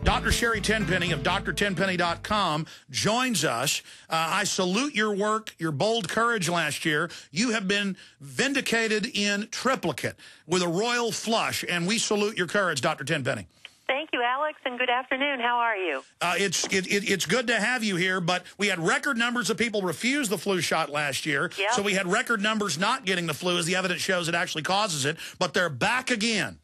Dr. Sherri Tenpenny of drtenpenny.com joins us. I salute your work, your bold courage last year. You have been vindicated in triplicate with a royal flush, and we salute your courage, Dr. Tenpenny. Thank you, Alex, and good afternoon. How are you? It's good to have you here, but we had record numbers of people refuse the flu shot last year. Yep. So we had record numbers not getting the flu, as the evidence shows it actually causes it, but they're back again.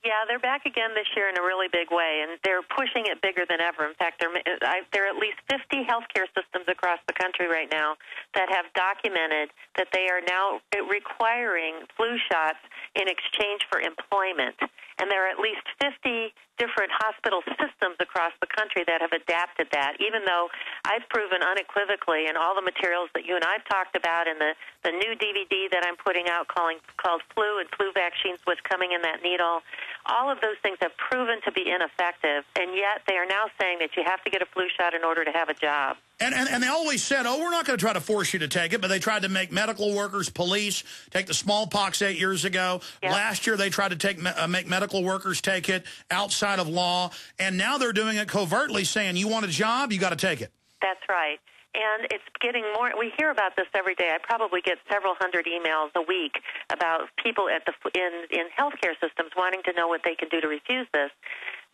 Yeah, they're back again this year in a really big way, and they're pushing it bigger than ever. In fact, there are at least 50 healthcare systems across the country right now that have documented that they are now requiring flu shots in exchange for employment. And there are at least 50 different hospital systems across the country that have adapted that, even though I've proven unequivocally in all the materials that you and I've talked about and the new DVD that I'm putting out called Flu and Flu Vaccines, What's Coming in That Needle, all of those things have proven to be ineffective, and yet they are now saying that you have to get a flu shot in order to have a job. And they always said, oh, we're not going to try to force you to take it, but they tried to make medical workers, police, take the smallpox 8 years ago. Yep. Last year they tried to make medical workers take it outside of law, and now they're doing it covertly, saying you want a job, you got to take it. That's right. And it's getting more. We hear about this every day. I probably get several hundred emails a week about people at in healthcare systems wanting to know what they can do to refuse this.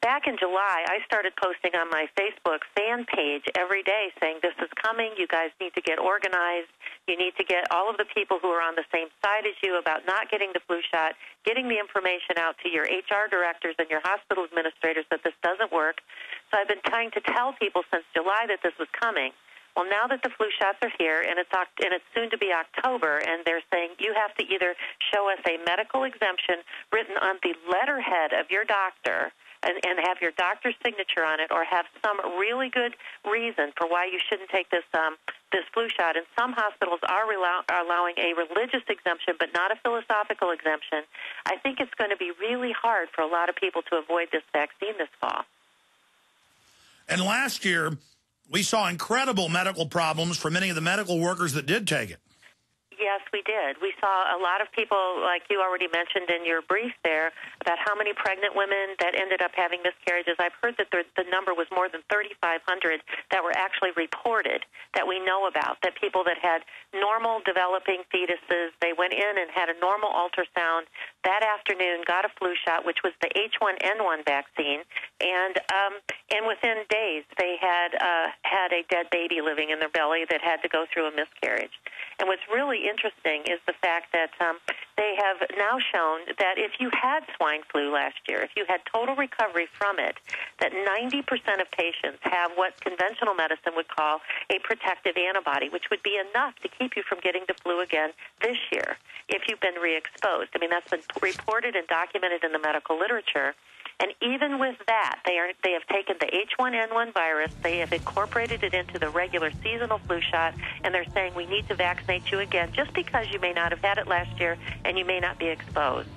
Back in July, I started posting on my Facebook fan page every day saying, this is coming, you guys need to get organized, you need to get all of the people who are on the same side as you about not getting the flu shot, getting the information out to your HR directors and your hospital administrators that this doesn't work. So I've been trying to tell people since July that this was coming. Well, now that the flu shots are here, and it's soon to be October, and they're saying you have to either show us a medical exemption written on the letterhead of your doctor and have your doctor's signature on it, or have some really good reason for why you shouldn't take this flu shot. And some hospitals are allowing a religious exemption, but not a philosophical exemption. I think it's going to be really hard for a lot of people to avoid this vaccine this fall. And last year, we saw incredible medical problems for many of the medical workers that did take it. Yes, we did. We saw a lot of people, like you already mentioned in your brief there, about how many pregnant women that ended up having miscarriages. I've heard that the number was more than 3,500 that were actually reported that we know about, that people that had normal developing fetuses, they went in and had a normal ultrasound that afternoon, got a flu shot, which was the H1N1 vaccine, and within days they had a dead baby living in their belly that had to go through a miscarriage. And what's really interesting is the fact that they have now shown that if you had swine flu last year, if you had total recovery from it, that 90% of patients have what conventional medicine would call a protective antibody, which would be enough to keep you from getting the flu again this year if you've been re-exposed. I mean, that's been reported and documented in the medical literature. And even with that, they have taken the H1N1 virus, they have incorporated it into the regular seasonal flu shot, and they're saying we need to vaccinate you again just because you may not have had it last year and you may not be exposed.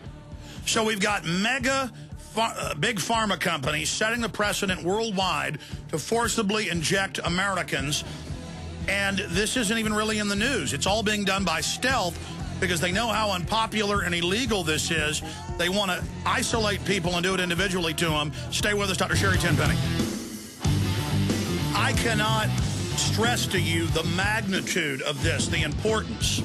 So we've got big pharma companies setting the precedent worldwide to forcibly inject Americans, and this isn't even really in the news. It's all being done by stealth because they know how unpopular and illegal this is. They want to isolate people and do it individually to them. Stay with us, Dr. Sherri Tenpenny. I cannot stress to you the magnitude of this, the importance.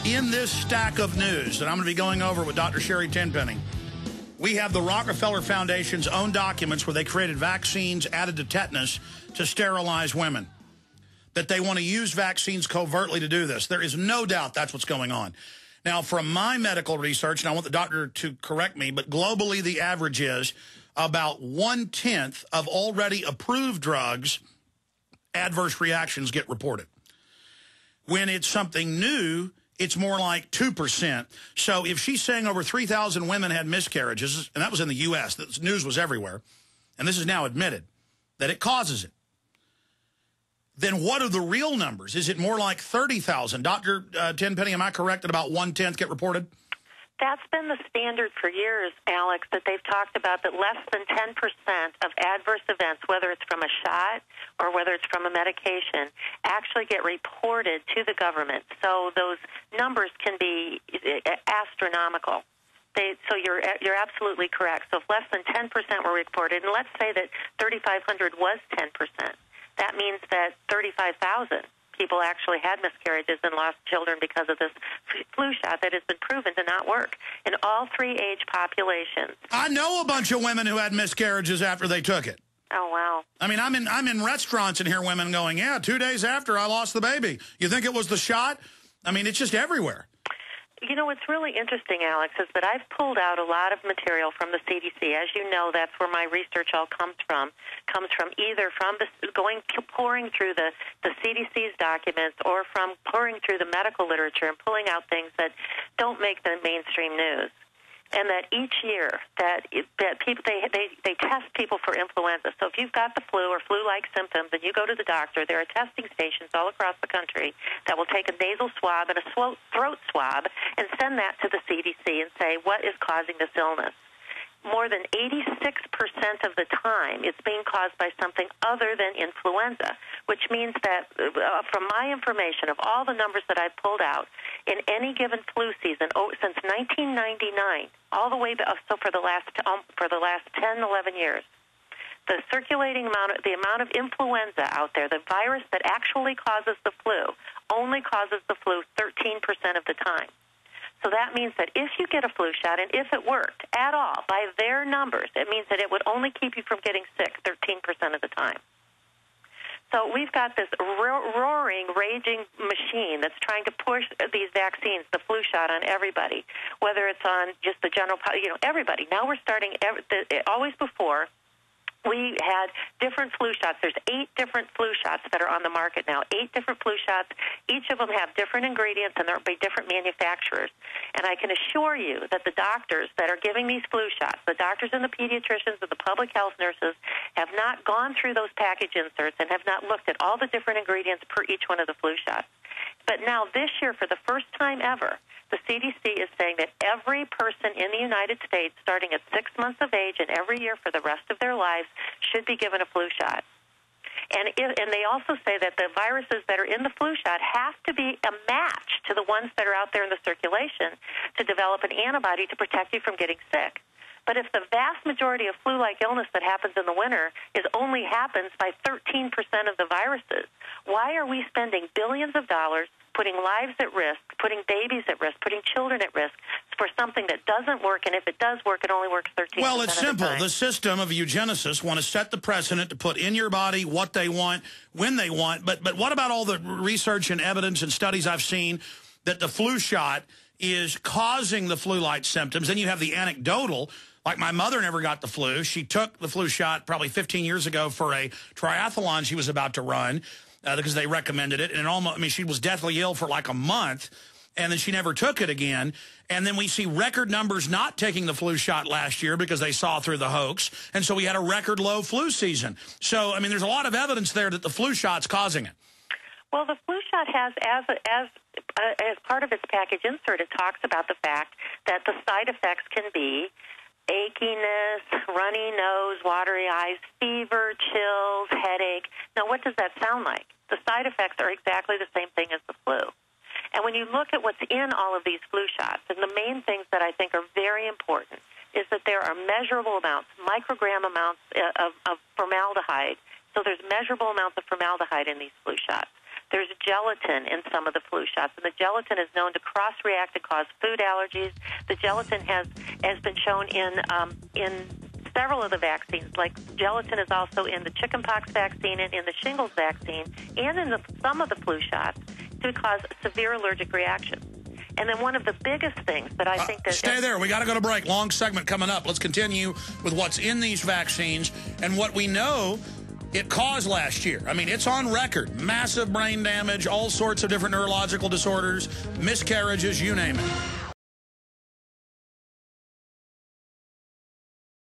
In this stack of news that I'm going to be going over with Dr. Sherri Tenpenny, we have the Rockefeller Foundation's own documents where they created vaccines added to tetanus to sterilize women. That they want to use vaccines covertly to do this. There is no doubt that's what's going on. Now, from my medical research, and I want the doctor to correct me, but globally the average is about 1/10 of already approved drugs, adverse reactions get reported. When it's something new, it's more like 2%. So if she's saying over 3,000 women had miscarriages, and that was in the U.S., the news was everywhere, and this is now admitted, that it causes it. Then what are the real numbers? Is it more like 30,000? Dr. Tenpenny, am I correct that about 1/10 get reported? That's been the standard for years, Alex, that they've talked about that less than 10% of adverse events, whether it's from a shot or whether it's from a medication, actually get reported to the government. So those numbers can be astronomical. So you're absolutely correct. So if less than 10% were reported, and let's say that 3,500 was 10%, that means that 35,000 people actually had miscarriages and lost children because of this flu shot that has been proven to not work in all three age populations. I know a bunch of women who had miscarriages after they took it. Oh, wow. I mean, I'm in restaurants and hear women going, yeah, 2 days after I lost the baby. You think it was the shot? I mean, it's just everywhere. You know, what's really interesting, Alex, is that I've pulled out a lot of material from the CDC. As you know, that's where my research all comes from either from pouring through the CDC's documents or from pouring through the medical literature and pulling out things that don't make the mainstream news. And that each year that people they test people for influenza. So if you've got the flu or flu-like symptoms and you go to the doctor, there are testing stations all across the country that will take a nasal swab and a throat swab and send that to the CDC and say, what is causing this illness? More than 86% of the time, it's being caused by something other than influenza, which means that, from my information, of all the numbers that I've pulled out, in any given flu season, since 1999, all the way so for the last 10, 11 years, the circulating the amount of influenza out there, the virus that actually causes the flu, only causes the flu 13% of the time. So that means that if you get a flu shot, and if it worked at all, by their numbers, it means that it would only keep you from getting sick 13% of the time. So we've got this roaring, raging machine that's trying to push these vaccines, the flu shot, on everybody, whether it's on just the general, everybody. Now we're starting, always before, we had different flu shots. There's 8 different flu shots that are on the market now. 8 different flu shots. Each of them have different ingredients, and there will be different manufacturers. And I can assure you that the doctors that are giving these flu shots, the doctors and the pediatricians and the public health nurses, have not gone through those package inserts and have not looked at all the different ingredients per each one of the flu shots. But now this year, for the first time ever, the CDC is saying that every person in the United States, starting at 6 months of age and every year for the rest of their lives, should be given a flu shot. And they also say that the viruses that are in the flu shot have to be a match to the ones that are out there in the circulation to develop an antibody to protect you from getting sick. But if the vast majority of flu-like illness that happens in the winter only happens by 13% of the viruses, why are we spending billions of dollars putting lives at risk, putting babies at risk, putting children at risk for something that doesn't work, and if it does work, it only works 13% of the time? Well, it's simple. The system of eugenicists want to set the precedent to put in your body what they want, when they want. But what about all the research and evidence and studies I've seen that the flu shot is causing the flu-like symptoms? Then you have the anecdotal. Like, my mother never got the flu. She took the flu shot probably 15 years ago for a triathlon she was about to run because they recommended it. And she was deathly ill for like a month, and then she never took it again. And then we see record numbers not taking the flu shot last year because they saw through the hoax. And so we had a record low flu season. So, I mean, there's a lot of evidence there that the flu shot's causing it. Well, the flu shot has, as part of its package insert, it talks about the fact that the side effects can be achiness, runny nose, watery eyes, fever, chills, headache. Now, what does that sound like? The side effects are exactly the same thing as the flu. And when you look at what's in all of these flu shots, and the main things that I think are very important is that there are measurable amounts, microgram amounts of formaldehyde. So there's measurable amounts of formaldehyde in these flu shots. There's gelatin in some of the flu shots, and the gelatin is known to cross-react to cause food allergies. The gelatin has been shown in several of the vaccines, like gelatin is also in the chickenpox vaccine and in the shingles vaccine, and in some of the flu shots to cause severe allergic reactions. And then one of the biggest things that I think that... Stay there. We got to go to break. Long segment coming up. Let's continue with what's in these vaccines and what we know it caused last year. I mean, it's on record. Massive brain damage, all sorts of different neurological disorders, miscarriages, you name it.